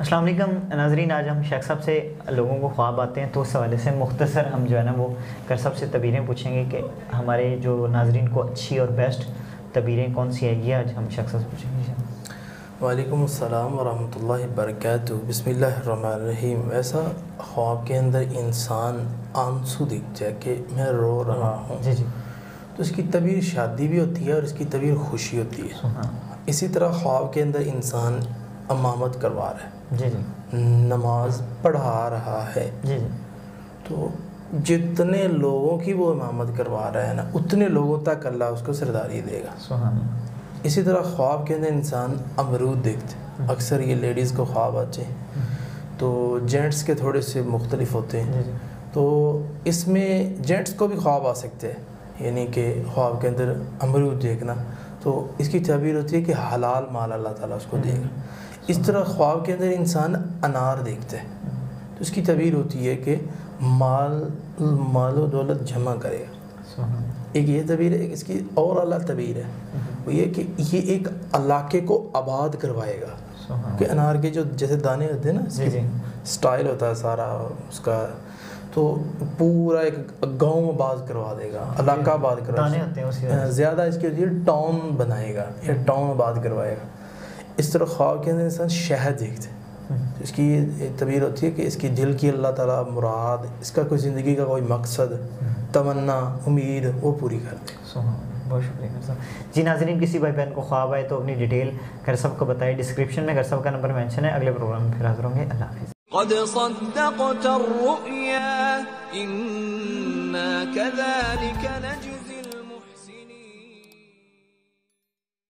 السلام علیکم ناظرین، آج ہم شیخ صاحب سے لوگوں کو خواب آتے ہیں تو اس حوالے سے مختصر ہم جو ہے نا وہ کر صاحب سے تعبیریں پوچھیں گے کہ ہمارے جو ناظرین کو اچھی اور بیسٹ تعبیریں کون سی آئے گی. آج ہم شیخ صاحب سے پوچھیں گے. وعلیکم السلام ورحمۃ اللہ وبرکاتہ. بسم اللہ الرحمن الرحیم. ایسا خواب کے اندر انسان آنسو دکھ جائے کہ میں رو رہا ہوں، جی جی، تو اس کی تعبیر شادی بھی ہوتی ہے اور اس کی تعبیر خوشی ہوتی ہے. اسی طرح خواب کے اندر انسان امامت کروا رہا ہے، جی جی، نماز پڑھا رہا ہے، جی جی، تو جتنے لوگوں کی وہ امامت کروا رہا ہے نا، اتنے لوگوں تک اللہ اس کو سرداری دے گا. سبحان اللہ. اسی طرح خواب کے اندر انسان امرود دیکھتے ہیں. اکثر یہ لیڈیز کو خواب آتے ہیں، تو جینٹس کے تھوڑے سے مختلف ہوتے ہیں. تو اس میں جینٹس کو بھی خواب آ سکتے ہیں، یعنی کہ خواب کے اندر امرود دیکھنا، تو اس کی تعبیر ہوتی ہے کہ حلال مال اللہ تعالیٰ اس کو دے گا. اس طرح خواب کے اندر انسان انار دیکھتے ہیں، تو اس کی تعبیر ہوتی ہے کہ مال و دولت جمع کرے گا. ایک یہ تعبیر ہے. اس کی اور اعلیٰ تعبیر ہے، وہ یہ کہ یہ ایک علاقے کو آباد کروائے گا. کہ انار کے جو جیسے دانے ہوتے ہیں نا، سٹائل ہوتا ہے سارا اس کا، تو پورا ایک گاؤں آباد کروا دے گا، علاقہ آباد کروا دے گا. زیادہ اس کے لیے ٹاؤن بنائے گا یا ٹاؤن آباد کروائے گا. اس طرح خواب کے اندر انسان شہد دیکھتے ہیں، اس کی یہ تعبیر ہوتی ہے کہ اس کی دل کی اللہ تعالیٰ مراد، اس کا کوئی زندگی کا کوئی مقصد، تمنا، امید وہ پوری کر دے. بہت شکریہ گھر صاحب. جی ناظرین، کسی بھائی بہن کو خواب آئے تو اپنی ڈیٹیل گھر صاحب کو بتائے. ڈسکرپشن میں گھر صاحب کا نمبر مینشن ہے. اگلے پروگرام میں پھر حاضر ہوں گے. اللہ حافظ. قد صدقت الرؤيا إنا كذلك